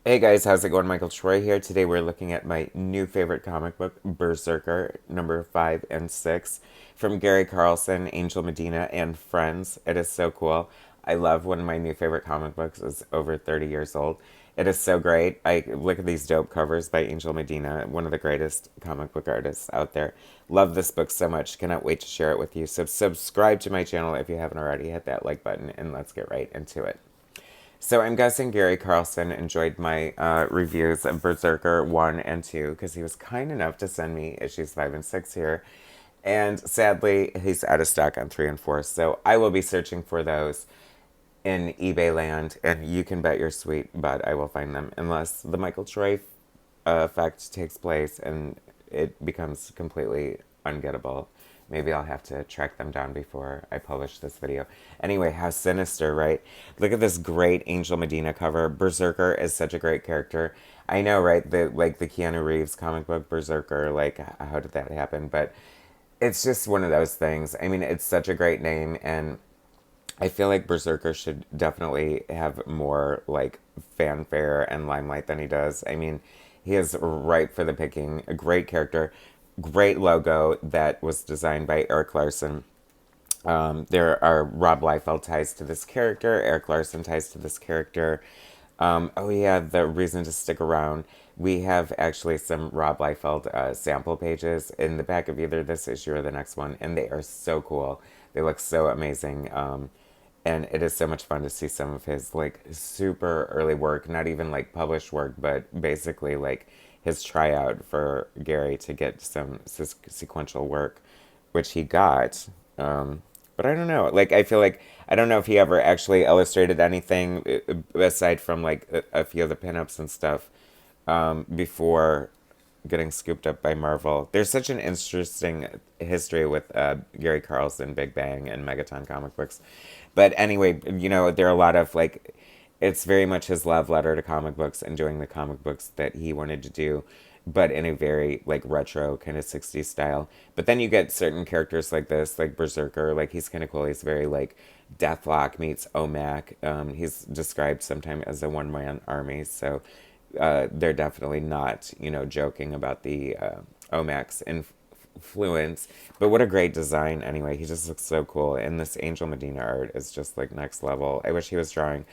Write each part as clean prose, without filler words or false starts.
Hey guys, how's it going? Michael Troy here. Today we're looking at my new favorite comic book, Berzerker, number 5 and 6, from Gary Carlson, Angel Medina, and Friends. It is so cool. I love one of my new favorite comic books is over 30 years old. It is so great. I look at these dope covers by Angel Medina, one of the greatest comic book artists out there. Love this book so much. Cannot wait to share it with you. So subscribe to my channel if you haven't already. Hit that like button and let's get right into it. So I'm guessing Gary Carlson enjoyed my reviews of Berserker 1 and 2 because he was kind enough to send me issues 5 and 6 here. And sadly, he's out of stock on 3 and 4. So I will be searching for those in eBay land. And you can bet your sweet butt I will find them unless the Michael Troy effect takes place and it becomes completely ungettable. Maybe I'll have to track them down before I publish this video. Anyway, how sinister, right? Look at this great Angel Medina cover. Berserker is such a great character. I know, right? The Keanu Reeves comic book Berserker, like how did that happen? But it's just one of those things. I mean, it's such a great name, and I feel like Berserker should definitely have more like fanfare and limelight than he does. I mean, he is ripe for the picking. A great character, great logo that was designed by Eric Larson. There are Rob Liefeld ties to this character, Eric Larson ties to this character. Oh yeah, the reason to stick around. We have actually some Rob Liefeld sample pages in the back of either this issue or the next one, and they are so cool. They look so amazing. And it is so much fun to see some of his like super early work, not even like published work, but basically like his tryout for Gary to get some sequential work, which he got. But I don't know. Like I feel like I don't know if he ever actually illustrated anything aside from like a few of the pinups and stuff before getting scooped up by Marvel. There's such an interesting history with Gary Carlson, Big Bang, and Megaton comic books. But anyway, there are a lot of like, it's very much his love letter to comic books and doing the comic books that he wanted to do, but in a very like retro kind of 60s style. But then you get certain characters like this, like Berserker, like he's kind of cool. He's very like Deathlock meets OMAC. He's described sometimes as a one-man army, so they're definitely not, joking about the OMAC's influence. But what a great design anyway. He just looks so cool. And this Angel Medina art is just like next level. I wish he was drawing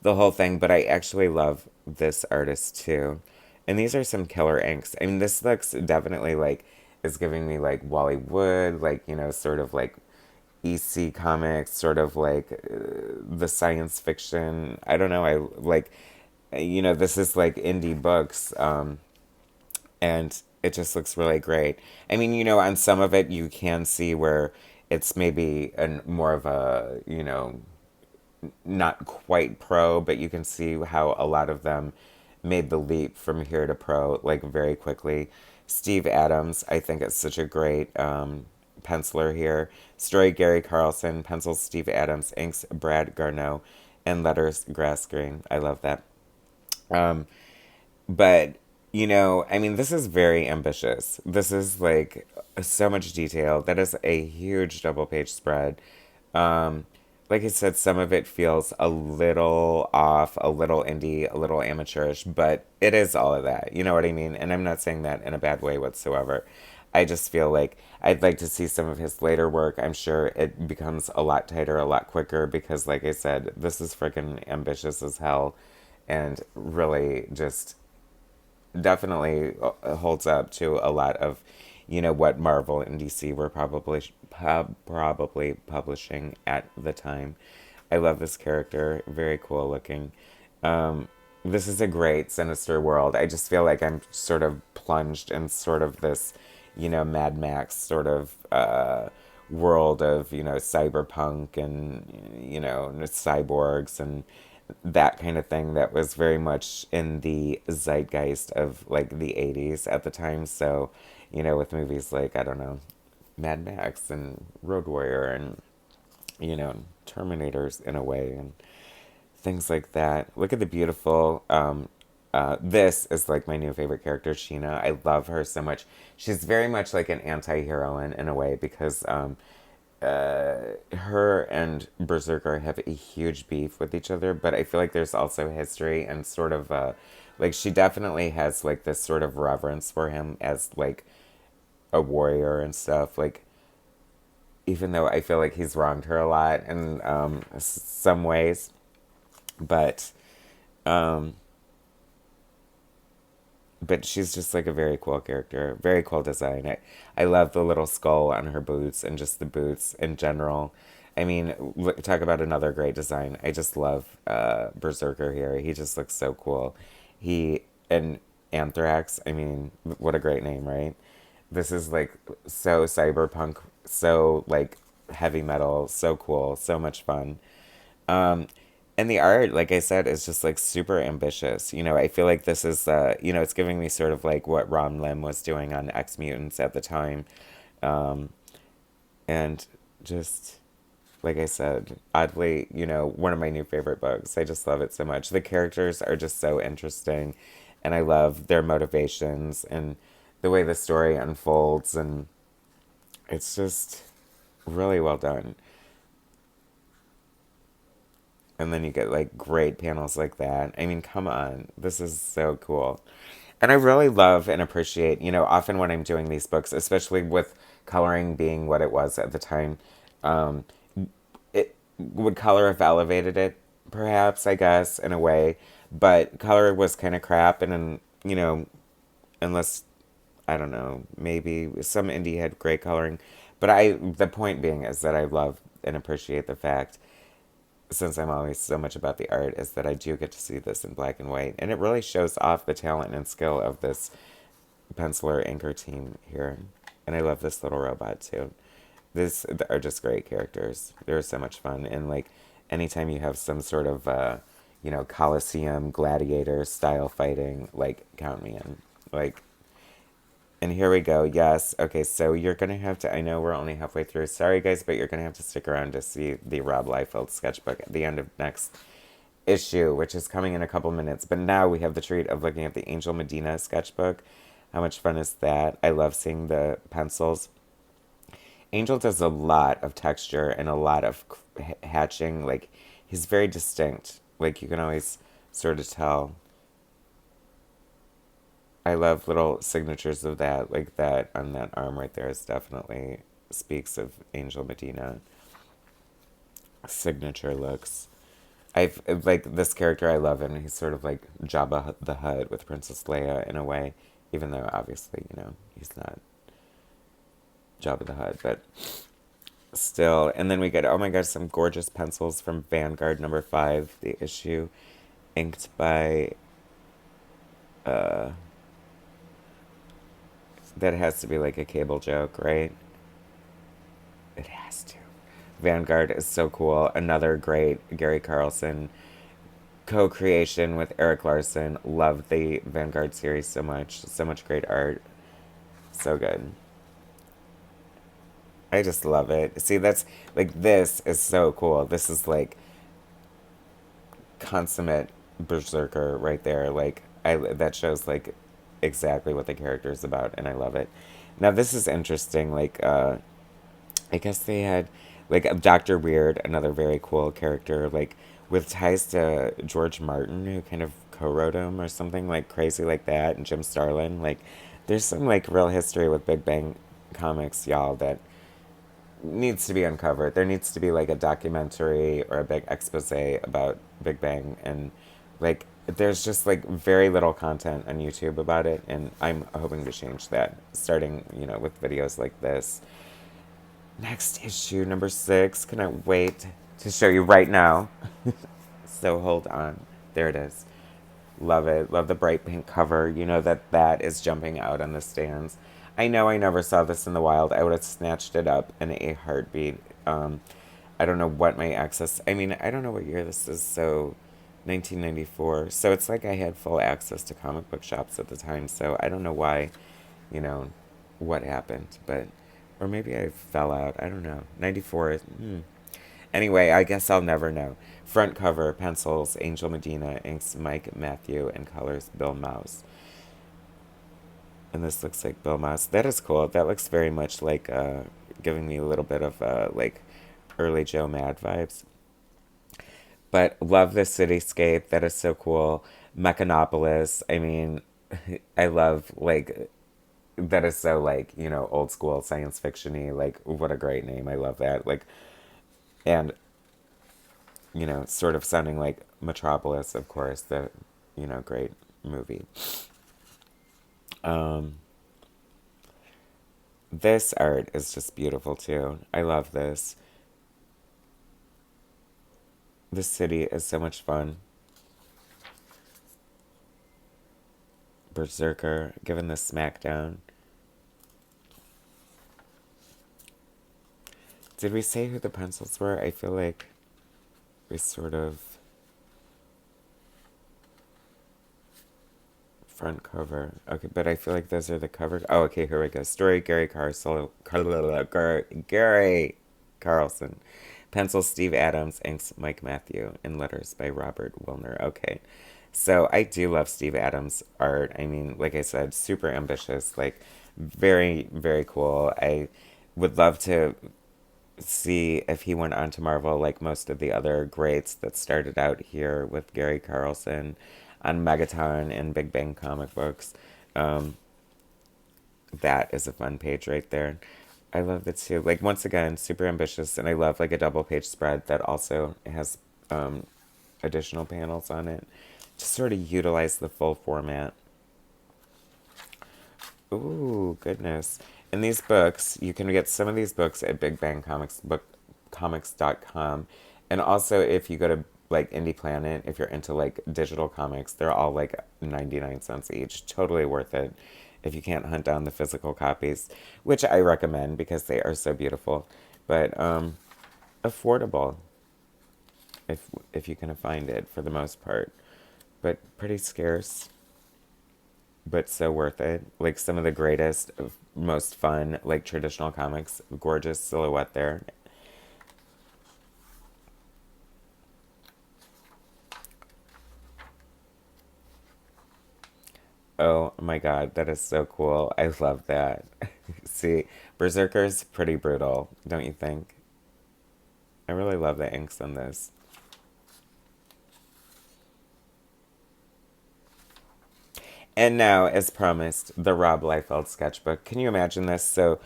the whole thing, but I actually love this artist too. And these are some killer inks. I mean, this looks definitely like is giving me like Wally Wood, like, sort of like EC comics, sort of like the science fiction. I don't know. I like, this is like indie books. And it just looks really great. I mean, on some of it you can see where it's maybe more of a, not quite pro, but you can see how a lot of them made the leap from here to pro like very quickly. Steve Adams, I think it's such a great penciler here. Story Gary Carlson, pencils Steve Adams, inks Brad Garneau, and letters Grass Green. I love that. But I mean, this is very ambitious. This is like so much detail. That is a huge double page spread. Like I said, some of it feels a little off, a little indie, a little amateurish, but it is all of that. You know what I mean? And I'm not saying that in a bad way whatsoever. I just feel like I'd like to see some of his later work. I'm sure it becomes a lot tighter, a lot quicker, because like I said, this is freaking ambitious as hell and really just definitely holds up to a lot of, what Marvel and DC were probably publishing at the time. I love this character, very cool looking. This is a great sinister world. I just feel like I'm sort of plunged in sort of this, Mad Max sort of world of, cyberpunk and, cyborgs and that kind of thing that was very much in the zeitgeist of like the 80s at the time. So, with movies like, I don't know, Mad Max and Road Warrior and, Terminators in a way and things like that. Look at the beautiful, this is like my new favorite character, Sheena. I love her so much. She's very much like an anti-heroine in a way because her and Berzerker have a huge beef with each other, but I feel like there's also history and sort of Like, she definitely has, like, this sort of reverence for him as, like, a warrior and stuff. Like, even though I feel like he's wronged her a lot in some ways. But, um, but she's just like a very cool character, very cool design. I love the little skull on her boots and just the boots in general. I mean, talk about another great design. I just love Berserker here. He just looks so cool. He and Anthrax. I mean, what a great name, right? This is like so cyberpunk, so like heavy metal, so cool, so much fun. Um, and the art, like I said, is just like super ambitious. You know, I feel like this is, it's giving me sort of like what Ron Lim was doing on X Mutants at the time. Um, and just, like I said, oddly, one of my new favorite books. I just love it so much. The characters are just so interesting, and I love their motivations and the way the story unfolds, and it's just really well done. And then you get like great panels like that. I mean, come on. This is so cool. And I really love and appreciate, often when I'm doing these books, especially with coloring being what it was at the time, um, it would color have elevated it, perhaps, I guess, in a way. But color was kind of crap, and then, unless, I don't know, maybe some indie had great coloring. But the point being is that I love and appreciate the fact, since I'm always so much about the art, is that I do get to see this in black and white. And it really shows off the talent and skill of this penciler anchor team here. And I love this little robot too. This are just great characters. They're so much fun. And like anytime you have some sort of Coliseum gladiator style fighting, like count me in. Like, and here we go. Yes. Okay, so you're going to have to, I know we're only halfway through. Sorry, guys, but you're going to have to stick around to see the Rob Liefeld sketchbook at the end of next issue, which is coming in a couple minutes. But now we have the treat of looking at the Angel Medina sketchbook. How much fun is that? I love seeing the pencils. Angel does a lot of texture and a lot of hatching. Like, he's very distinct. Like, you can always sort of tell. I love little signatures of that, like that on that arm right there is definitely speaks of Angel Medina signature looks. I've like this character. I love him. He's sort of like Jabba the Hutt with Princess Leia in a way, even though obviously he's not Jabba the Hutt, but still. And then we get, oh my gosh, some gorgeous pencils from Vanguard #5, the issue, inked by uh that has to be like a cable joke, right? It has to. Vanguard is so cool. Another great Gary Carlson co-creation with Eric Larson. Love the Vanguard series so much. So much great art. So good. I just love it. See, that's like this is so cool. This is like consummate Berzerker right there. Like I that shows like exactly what the character is about, and I love it. Now this is interesting. Like I guess they had like Doctor Weird, another very cool character, like with ties to George Martin, who kind of co-wrote him or something like crazy like that, and Jim Starlin. Like, there's some like real history with Big Bang comics, y'all, that needs to be uncovered. There needs to be like a documentary or a big expose about Big Bang, and like there's just like very little content on YouTube about it, and I'm hoping to change that, starting with videos like this. Next issue, #6. Cannot wait to show you right now. So hold on. There it is. Love it. Love the bright pink cover. You know that is jumping out on the stands. I know I never saw this in the wild. I would have snatched it up in a heartbeat. I don't know what my access. I mean, I don't know what year this is. So, 1994. So it's like I had full access to comic book shops at the time. So I don't know why, you know, what happened, but or maybe I fell out. I don't know. 94. Anyway, I guess I'll never know. Front cover, pencils, Angel Medina, inks Mike Matthew, and colors Bill Mouse. And this looks like Bill Mouse. That is cool. That looks very much like giving me a little bit of like early Joe Mad vibes. But love this cityscape. That is so cool. Mechanopolis. I mean, I love, like, that is so, like, old school science fiction-y. Like, what a great name. I love that. Like, and, sort of sounding like Metropolis, of course, the, great movie. Um, this art is just beautiful too. I love this. This city is so much fun. Berzerker, given the smackdown. Did we say who the pencils were? I feel like we sort of front cover. Okay, but I feel like those are the covers. Oh, okay, here we go. Story Gary Carlson. Gary Carlson. Pencils Steve Adams. Inks Mike Matthew. And letters by Robert Wilner. Okay. So I do love Steve Adams' art. I mean, like I said, super ambitious. Like, very, very cool. I would love to see if he went on to Marvel like most of the other greats that started out here with Gary Carlson on Megaton and Big Bang comic books. Um, that is a fun page right there. I love it too. Like, once again, super ambitious, and I love like a double page spread that also has additional panels on it to sort of utilize the full format. Ooh, goodness. And these books, you can get some of these books at Big Bang Comics.com. And also, if you go to like Indie Planet, if you're into like digital comics, they're all like 99 cents each. Totally worth it if you can't hunt down the physical copies, which I recommend because they are so beautiful. But affordable if you can find it for the most part. But pretty scarce, but so worth it. Like some of the greatest, most fun, like traditional comics. Gorgeous silhouette there. Oh my god, that is so cool. I love that. See, Berserker's pretty brutal, don't you think? I really love the inks on this. And now, as promised, the Rob Liefeld sketchbook. Can you imagine this? So,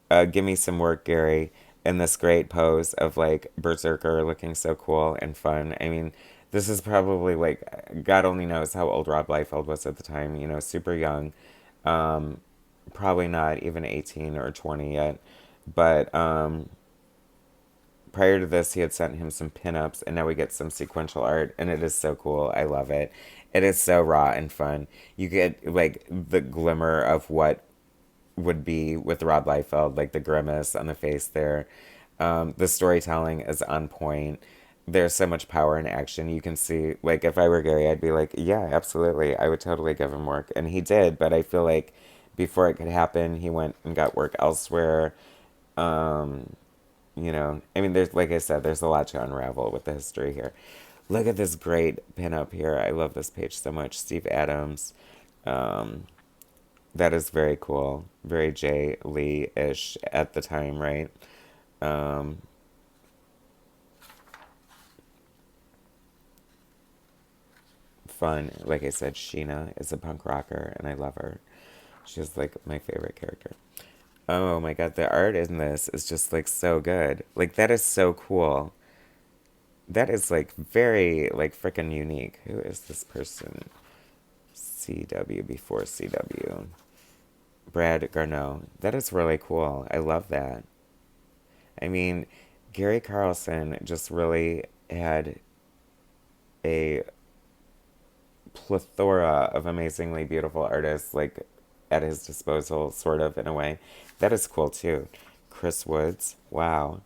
give me some work, Gary, in this great pose of like Berserker looking so cool and fun. I mean, this is probably like, God only knows how old Rob Liefeld was at the time, super young. Um, Probably not even 18 or 20 yet. But prior to this, he had sent him some pinups, and now we get some sequential art, and it is so cool. I love it. It is so raw and fun. You get like the glimmer of what would be with Rob Liefeld, like the grimace on the face there. The storytelling is on point. There's so much power and action. You can see, like, if I were Gary, I'd be like, yeah, absolutely. I would totally give him work. And he did, but I feel like before it could happen, he went and got work elsewhere. Um, I mean, there's, like I said, there's a lot to unravel with the history here. Look at this great pinup here. I love this page so much. Steve Adams. Um, that is very cool. Very Jay Lee-ish at the time, right? Um, Fun. Like I said, Sheena is a punk rocker, and I love her. She's like my favorite character. Oh my god, the art in this is just like so good. Like, that is so cool. That is like very like freaking unique. Who is this person? CW before CW. Brad Garneau. That is really cool. I love that. I mean, Gary Carlson just really had a plethora of amazingly beautiful artists like at his disposal, sort of in a way. That is cool too. Chris Woods. Wow.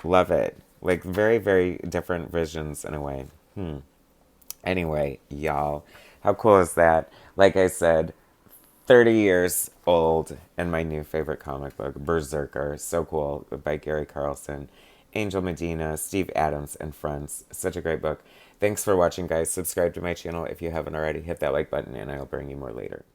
Love it. Like, very, very different visions in a way. Anyway, y'all, how cool is that? Like I said, 30 years old, and my new favorite comic book, Berzerker. So cool, by Gary Carlson. Angel Medina, Steve Adams, and Friends. Such a great book. Thanks for watching, guys. Subscribe to my channel if you haven't already. Hit that like button, and I'll bring you more later.